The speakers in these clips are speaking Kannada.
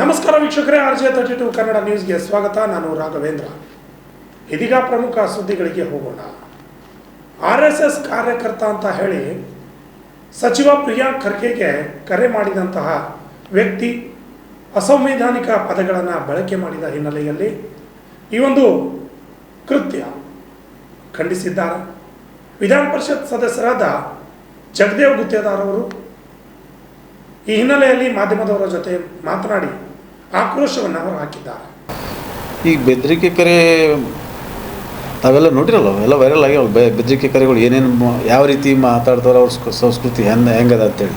ನಮಸ್ಕಾರ ವೀಕ್ಷಕರೇ, RJ32 ಕನ್ನಡ ನ್ಯೂಸ್ಗೆ ಸ್ವಾಗತ. ನಾನು ರಾಘವೇಂದ್ರ. ಇದೀಗ ಪ್ರಮುಖ ಸುದ್ದಿಗಳಿಗೆ ಹೋಗೋಣ. RSS ಕಾರ್ಯಕರ್ತ ಅಂತ ಹೇಳಿ ಸಚಿವ ಪ್ರಿಯಾಂಕ್ ಖರ್ಗೆಗೆ ಕರೆ ಮಾಡಿದಂತಹ ವ್ಯಕ್ತಿ ಅಸಂವಿಧಾನಿಕ ಪದಗಳನ್ನು ಬಳಕೆ ಮಾಡಿದ ಹಿನ್ನೆಲೆಯಲ್ಲಿ ಈ ಒಂದು ಕೃತ್ಯ ಖಂಡಿಸಿದ್ದಾರೆ. ವಿಧಾನ ಪರಿಷತ್ ಸದಸ್ಯರಾದ ಜಗದೇವ್ ಗುತ್ತೇದಾರ್ ಅವರು ಈ ಹಿನ್ನೆಲೆಯಲ್ಲಿ ಮಾಧ್ಯಮದವರ ಜೊತೆ ಮಾತನಾಡಿ ಆಕ್ರೋಶವನ್ನು ಅವರು ಹಾಕಿದ್ದಾರೆ. ಈಗ ಬೆದರಿಕೆ ಕರೆ ತಾವೆಲ್ಲ ನೋಡಿರಲ್ಲ, ಎಲ್ಲ ವೈರಲ್ ಆಗ್ಯಾವ. ಬೆದರಿಕೆ ಕರೆಗಳು ಏನೇನು ಯಾವ ರೀತಿ ಮಾತಾಡ್ತಾರೆ, ಅವ್ರ ಸಂಸ್ಕೃತಿ ಹೆಂಗದ ಅಂತೇಳಿ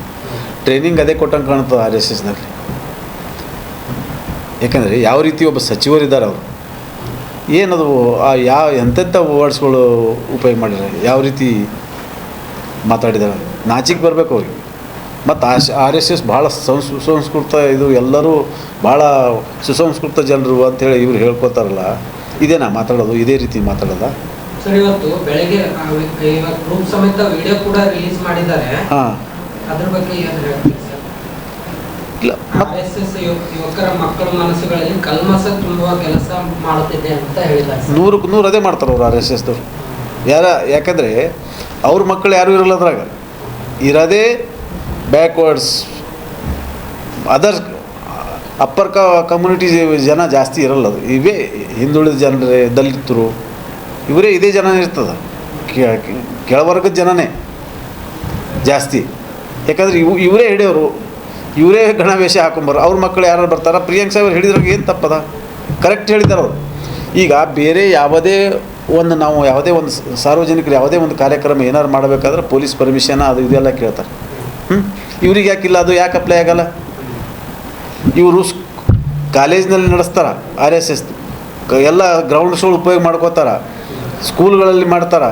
ಟ್ರೈನಿಂಗ್ ಅದೇ ಕೊಟ್ಟಂಗೆ ಕಾಣ್ತದೆ RSSನಲ್ಲಿ. ಯಾಕಂದರೆ ಯಾವ ರೀತಿ ಒಬ್ಬ ಸಚಿವರಿದ್ದಾರೆ ಅವರು ಏನದು ಎಂತೆಂಥ ವರ್ಡ್ಸ್ಗಳು ಉಪಯೋಗ ಮಾಡಿದ್ದಾರೆ, ಯಾವ ರೀತಿ ಮಾತಾಡಿದ್ದಾರೆ, ನಾಚಿಕೆ ಬರಬೇಕು ಅವ್ರಿಗೆ. ಮತ್ತು RSS ಭಾಳ ಸುಸಂಸ್ಕೃತ, ಇದು ಎಲ್ಲರೂ ಭಾಳ ಸುಸಂಸ್ಕೃತ ಜನರು ಅಂಥೇಳಿ ಇವ್ರು ಹೇಳ್ಕೊತಾರಲ್ಲ. ಇದೇನಾ ಮಾತಾಡೋದು, ಇದೇ ರೀತಿ ಮಾತಾಡೋದ? ಸರ್, ಇವತ್ತು ಬೆಳಗ್ಗೆ ಗ್ರೂಪ್ ಸಮೇತ ವಿಡಿಯೋ ಕೂಡ ರಿಲೀಸ್ ಮಾಡಿದ್ದಾರೆ. ಅದ್ರ ಬಗ್ಗೆ ಏನು ಹೇಳ್ತೀವಿ ಸರ್? ಇಲ್ಲ, RSS ಯುವಕರ ಮಕ್ಕಳ ಮನಸ್ಸುಗಳಲ್ಲಿ ಕಲ್ಮಸ ತುಂಬುವ ಕೆಲಸ ಮಾಡುತ್ತಿದೆ ಅಂತ ಹೇಳಿದ್ದಾರೆ. 100ಕ್ಕೆ 100 ಅದೇ ಮಾಡ್ತಾರೆ ಅವರು RSSದವ್ರು. ಯಾಕಂದರೆ ಅವ್ರ ಮಕ್ಕಳು ಯಾರೂ ಇರೋಲ್ಲ ಅದ್ರಾಗ. ಇರೋದೇ ಬ್ಯಾಕ್ವರ್ಡ್ಸ್, ಅದರ್ ಅಪ್ಪರ್ ಕಮ್ಯುನಿಟಿ ಜನ ಜಾಸ್ತಿ ಇರಲ್ಲ. ಇವೇ ಹಿಂದುಳಿದ ಜನರೇ, ದಲಿತರು, ಇವರೇ ಇದೇ ಜನ ಇರ್ತದೆ. ಕೆಳವರ್ಗದ ಜನನೇ ಜಾಸ್ತಿ. ಯಾಕಂದರೆ ಇವರೇ ಹಿಡಿಯೋರು, ಇವರೇ ಗಣವೇಷ ಹಾಕೊಂಬರು. ಅವ್ರ ಮಕ್ಕಳು ಯಾರು ಬರ್ತಾರೆ, ಪ್ರಿಯಾಂಕ್ ಸಾಹೇಬ್ ಹಿಡಿದ್ರಾಗ ಏನು ತಪ್ಪದ? ಕರೆಕ್ಟ್ ಹೇಳಿದ್ದಾರೆ ಅವರು. ಈಗ ಬೇರೆ ಯಾವುದೇ ಒಂದು ಸಾರ್ವಜನಿಕರು ಯಾವುದೇ ಒಂದು ಕಾರ್ಯಕ್ರಮ ಏನಾರು ಮಾಡಬೇಕಾದ್ರೆ ಪೊಲೀಸ್ ಪರ್ಮಿಷನ್ ಅದು ಇದೆಲ್ಲ ಕೇಳ್ತಾರೆ. ಇವ್ರಿಗೆ ಯಾಕಿಲ್ಲ, ಅದು ಯಾಕೆ ಅಪ್ಲೈ ಆಗಲ್ಲ? ಇವರು ಕಾಲೇಜ್ನಲ್ಲಿ ನಡೆಸ್ತಾರೆ RSS, ಎಲ್ಲ ಗ್ರೌಂಡ್ಸ್ಗಳು ಉಪಯೋಗ ಮಾಡ್ಕೋತಾರೆ, ಸ್ಕೂಲ್ಗಳಲ್ಲಿ ಮಾಡ್ತಾರೆ,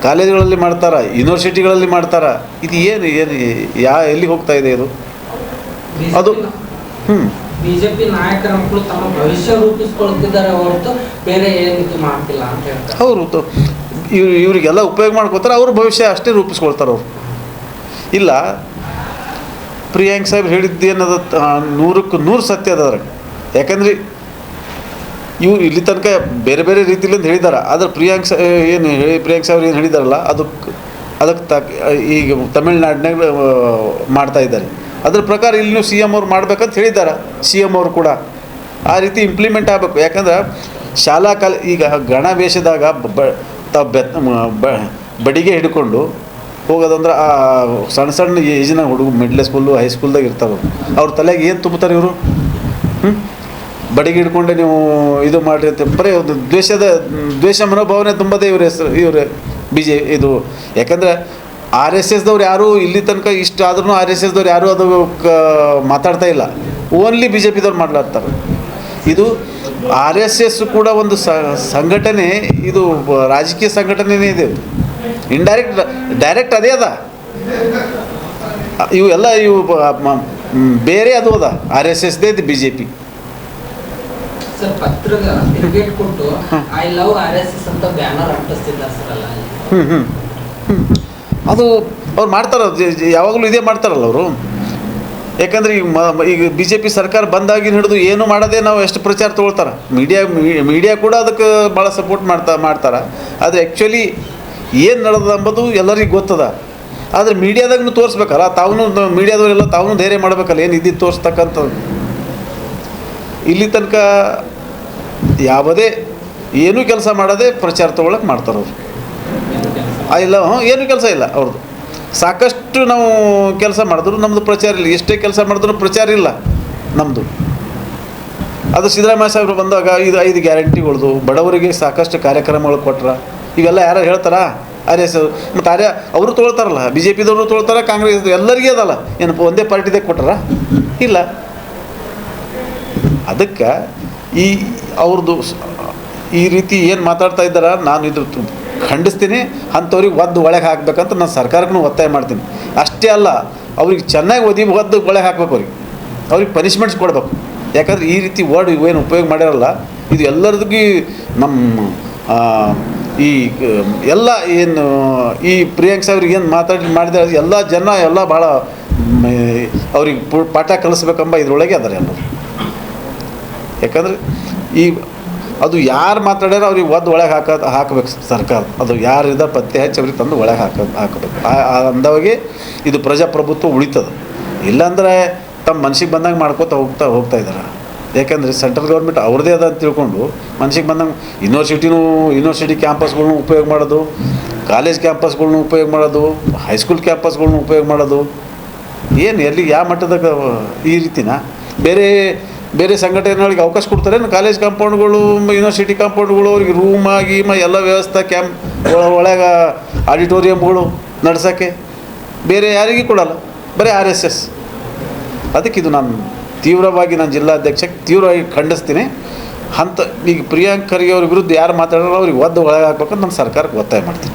ಕಾಲೇಜ್ಗಳಲ್ಲಿ ಮಾಡ್ತಾರೆ, ಯೂನಿವರ್ಸಿಟಿಗಳಲ್ಲಿ ಮಾಡ್ತಾರೆ. ಇದು ಏನು ಎಲ್ಲಿಗೆ ಹೋಗ್ತಾ ಇದೆ ಇದು? ಅದು ಬಿಜೆಪಿ ನಾಯಕರ ಮಕ್ಕಳು ತಮ್ಮ ಭವಿಷ್ಯ ರೂಪಿಸ್ಕೊಳ್ತಿದ್ದಾರೆ ಹೊರತು ಬೇರೆ ಏನು ಮಾಡ್ತಿಲ್ಲ ಅಂತ ಹೇಳ್ತಾರೆ. ಹೌದು, ಇವರಿಗೆಲ್ಲ ಉಪಯೋಗ ಮಾಡ್ಕೋತಾರೆ, ಅವ್ರ ಭವಿಷ್ಯ ಅಷ್ಟೇ ರೂಪಿಸ್ಕೊಳ್ತಾರೆ ಅವರು. ಇಲ್ಲ, ಪ್ರಿಯಾಂಕ್ ಸಾಹೇಬ್ ಹೇಳಿದ್ದು ಏನದ 100ಕ್ಕೆ 100 ಸತ್ಯ ಅದ್ರಾಗ. ಯಾಕಂದ್ರೆ ಇವ್ರು ಇಲ್ಲಿ ತನಕ ಬೇರೆ ಬೇರೆ ರೀತಿಲಿಂದ ಹೇಳಿದ್ದಾರೆ. ಆದರೆ ಪ್ರಿಯಾಂಕ್ ಸಾಹೇಬ್ ಏನು ಹೇಳಿದಾರಲ್ಲ, ಅದಕ್ಕೆ ಈಗ ತಮಿಳ್ನಾಡಿನಾಗ ಮಾಡ್ತಾ ಇದ್ದಾರೆ. ಅದ್ರ ಪ್ರಕಾರ ಇಲ್ಲಿನೂ CM ಅವ್ರು ಮಾಡ್ಬೇಕಂತ ಹೇಳಿದ್ದಾರೆ. CM ಅವರು ಕೂಡ ಆ ರೀತಿ ಇಂಪ್ಲಿಮೆಂಟ್ ಆಗಬೇಕು. ಯಾಕಂದ್ರೆ ಶಾಲಾ ಈಗ ಗಣವೇಷದಾಗ ಬಡಿಗೆ ಹಿಡ್ಕೊಂಡು ಹೋಗೋದಂದ್ರೆ ಆ ಸಣ್ಣ ಏಜಿನ ಹುಡುಗ ಮಿಡ್ಲ್ ಸ್ಕೂಲು ಹೈಸ್ಕೂಲ್ದಾಗ ಇರ್ತಾವೆ. ಅವ್ರ ತಲೆಗೆ ಏನು ತುಂಬುತ್ತಾರೆ ಇವರು? ಬಡಿಗೆ ಹಿಡ್ಕೊಂಡೆ ನೀವು ಇದು ಮಾಡಿರಿ ಅಂತ ಬರೀ ಒಂದು ದ್ವೇಷ ಮನೋಭಾವನೆ ತುಂಬದೇ ಇವ್ರ ಇದು. ಯಾಕಂದರೆ RSSದವ್ರು ಯಾರೂ ಇಲ್ಲಿ ತನಕ ಇಷ್ಟ ಆದ್ರೂ RSSದವ್ರು ಯಾರೂ ಅದು ಮಾತಾಡ್ತಾ ಇಲ್ಲ. ಓನ್ಲಿ BJPದವ್ರು ಮಾತಾಡ್ತಾರೆ. ಇದು RSS ಕೂಡ ಒಂದು ಸಂಘಟನೆ, ಇದು ರಾಜಕೀಯ ಸಂಘಟನೆನೇ ಇದೆ. ಡೈರೆಕ್ಟ್ ಅದೇ ಅದ. ಇವು ಬೇರೆ ಅದು ಅದ. RSSದೇ ಇದು BJP. ಸರ್, ಪತ್ರದ ತಿರುಗೇಟ್ ಕೊಟ್ಟು ಐ ಲವ್ RSS ಅಂತ ಬ್ಯಾನರ್ ಅಂಟಿಸ್ತಿದ್ದಾರೆ ಸರ್ ಅಲ್ಲ. ಅದು ಅವ್ರು ಮಾಡ್ತಾರ, ಯಾವಾಗಲೂ ಇದೇ ಮಾಡ್ತಾರಲ್ಲ ಅವರು. ಯಾಕಂದ್ರೆ ಈಗ BJP ಸರ್ಕಾರ ಬಂದಾಗಿನ ಹಿಡಿದು ಏನು ಮಾಡೋದೇ ನಾವು ಎಷ್ಟು ಪ್ರಚಾರ ತೊಗೊಳ್ತಾರೆ. ಮೀಡಿಯಾ ಕೂಡ ಅದಕ್ಕೆ ಭಾಳ ಸಪೋರ್ಟ್ ಮಾಡ್ತಾರೆ. ಆದರೆ ಆ್ಯಕ್ಚುಲಿ ಏನು ನಡೆದ ಅಂಬೋದು ಎಲ್ಲರಿಗೂ ಗೊತ್ತದ. ಆದರೆ ಮೀಡಿಯಾದಾಗೂ ತೋರಿಸ್ಬೇಕಲ್ಲ, ಮೀಡಿಯಾದವರೆಲ್ಲ ತಾವು ಧೈರ್ಯ ಮಾಡಬೇಕಲ್ಲ, ಏನು ಇದ್ದಿದ್ದು ತೋರಿಸ್ತಕ್ಕಂಥದ್ದು. ಇಲ್ಲಿ ತನಕ ಯಾವುದೇ ಏನೂ ಕೆಲಸ ಮಾಡೋದೇ ಪ್ರಚಾರ ತೊಗೊಳಕ್ಕೆ ಮಾಡ್ತಾರೆ ಅವರು. ಇಲ್ಲ, ಏನೂ ಕೆಲಸ ಇಲ್ಲ ಅವ್ರದ್ದು. ಸಾಕಷ್ಟು ನಾವು ಕೆಲಸ ಮಾಡಿದ್ರು ನಮ್ಮದು ಪ್ರಚಾರ ಇಲ್ಲ. ಎಷ್ಟೇ ಕೆಲಸ ಮಾಡಿದ್ರು ಪ್ರಚಾರ ಇಲ್ಲ ನಮ್ಮದು. ಅದು ಸಿದ್ದರಾಮಯ್ಯ ಸಾಹೇಬರು ಬಂದಾಗ ಇದು 5 ಗ್ಯಾರಂಟಿಗಳದು, ಬಡವರಿಗೆ ಸಾಕಷ್ಟು ಕಾರ್ಯಕ್ರಮಗಳು ಕೊಟ್ರ. ಇವೆಲ್ಲ ಯಾರು ಹೇಳ್ತಾರಾ? RSS ಮತ್ತು ಅವರು ತೊಗೊಳ್ತಾರಲ್ಲ, BJPದವರು ತೊಗೊಳ್ತಾರೆ, ಕಾಂಗ್ರೆಸ್ ಎಲ್ಲರಿಗೂ ಅದಲ್ಲ. ಏನಪ್ಪ ಒಂದೇ ಪಾರ್ಟಿದಾಗ ಕೊಟ್ಟಾರ? ಇಲ್ಲ. ಅದಕ್ಕೆ ಅವ್ರದ್ದು ಈ ರೀತಿ ಏನು ಮಾತಾಡ್ತಾ ಇದ್ದಾರೆ, ನಾನು ಇದು ಖಂಡಿಸ್ತೀನಿ. ಅಂಥವ್ರಿಗೆ ಒಳಗೆ ಹಾಕ್ಬೇಕಂತ ನಾನು ಸರ್ಕಾರಕ್ಕೂ ಒತ್ತಾಯ ಮಾಡ್ತೀನಿ. ಅಷ್ಟೇ ಅಲ್ಲ, ಅವ್ರಿಗೆ ಚೆನ್ನಾಗಿ ಒಳಗೆ ಹಾಕ್ಬೇಕು. ಅವ್ರಿಗೆ ಪನಿಷ್ಮೆಂಟ್ಸ್ ಕೊಡಬೇಕು. ಯಾಕಂದರೆ ಈ ರೀತಿ ವರ್ಡ್ ಏನು ಉಪಯೋಗ ಮಾಡಿರಲ್ಲ, ಇದು ಎಲ್ಲರಿಗೂ ನಮ್ಮ ಈ ಎಲ್ಲ ಏನು ಈ ಪ್ರಿಯಾಂಕ್ ಸಾಹೇಬ್ರಿಗೆ ಏನು ಮಾಡಿದ್ದಾರೆ ಎಲ್ಲ ಜನ ಎಲ್ಲ ಭಾಳ ಅವ್ರಿಗೆ ಪಾಠ ಕಲಿಸ್ಬೇಕೆಂಬ ಇದರೊಳಗೆ ಅದಾರೆ ಎಲ್ಲರೂ. ಯಾಕಂದರೆ ಈ ಅದು ಯಾರು ಮಾತಾಡ್ಯಾರೋ ಅವ್ರಿಗೆ ಒದ್ದು ಒಳಗೆ ಹಾಕಬೇಕು ಸರ್ಕಾರ. ಅದು ಯಾರಿದ್ದಾರೆ ಪತ್ತೆ ಹಚ್ಚಿ ಅವ್ರಿಗೆ ತಂದು ಒಳಗೆ ಹಾಕಬೇಕು. ಅಂದವಾಗೆ ಇದು ಪ್ರಜಾಪ್ರಭುತ್ವ ಉಳಿತದೆ. ಇಲ್ಲಾಂದರೆ ತಮ್ಮ ಮನ್ಸಿಗೆ ಬಂದಂಗೆ ಮಾಡ್ಕೋತಾ ಹೋಗ್ತಾ ಇದ್ದಾರೆ. ಯಾಕಂದರೆ ಸೆಂಟ್ರಲ್ ಗೌರ್ಮೆಂಟ್ ಅವ್ರದ್ದೇ ಅದ ಅಂತ ತಿಳ್ಕೊಂಡು ಮನ್ಸಿಗೆ ಬಂದಂಗೆ ಯೂನಿವರ್ಸಿಟಿ ಕ್ಯಾಂಪಸ್ಗಳ್ನ ಉಪಯೋಗ ಮಾಡೋದು, ಕಾಲೇಜ್ ಕ್ಯಾಂಪಸ್ಗಳ್ನ ಉಪಯೋಗ ಮಾಡೋದು, ಹೈಸ್ಕೂಲ್ ಕ್ಯಾಂಪಸ್ಗಳ್ನ ಉಪಯೋಗ ಮಾಡೋದು, ಏನು ಎಲ್ಲಿ ಯಾವ ಮಟ್ಟದಾಗ ಈ ರೀತಿನ ಬೇರೆ ಸಂಘಟನೆಗಳಿಗೆ ಅವಕಾಶ ಕೊಡ್ತಾರೆ. ಕಾಲೇಜ್ ಕಾಂಪೌಂಡ್ಗಳು, ಯೂನಿವರ್ಸಿಟಿ ಕಾಂಪೌಂಡ್ಗಳು, ಅವ್ರಿಗೆ ರೂಮ್ ಗೀಮ ಎಲ್ಲ ವ್ಯವಸ್ಥೆ, ಒಳಗೆ ಆಡಿಟೋರಿಯಮ್ಗಳು ನಡ್ಸೋಕ್ಕೆ ಬೇರೆ ಯಾರಿಗೂ ಕೊಡಲ್ಲ, ಬರೀ RSS. ಅದಕ್ಕೆ ಇದು ನಾನು ತೀವ್ರವಾಗಿ ನಾನು ಜಿಲ್ಲಾಧ್ಯಕ್ಷಕ್ಕೆ ತೀವ್ರವಾಗಿ ಖಂಡಿಸ್ತೀನಿ. ಈಗ ಪ್ರಿಯಾಂಕ್ ಖರ್ಗೆ ಅವ್ರ ವಿರುದ್ಧ ಯಾರು ಮಾತಾಡೋರು ಅವ್ರಿಗೆ ಒದ್ದು ಒಳಗೆ ಹಾಕ್ಬೇಕಂತ ನಾನು ಸರ್ಕಾರಕ್ಕೆ ಒತ್ತಾಯ ಮಾಡ್ತೀನಿ.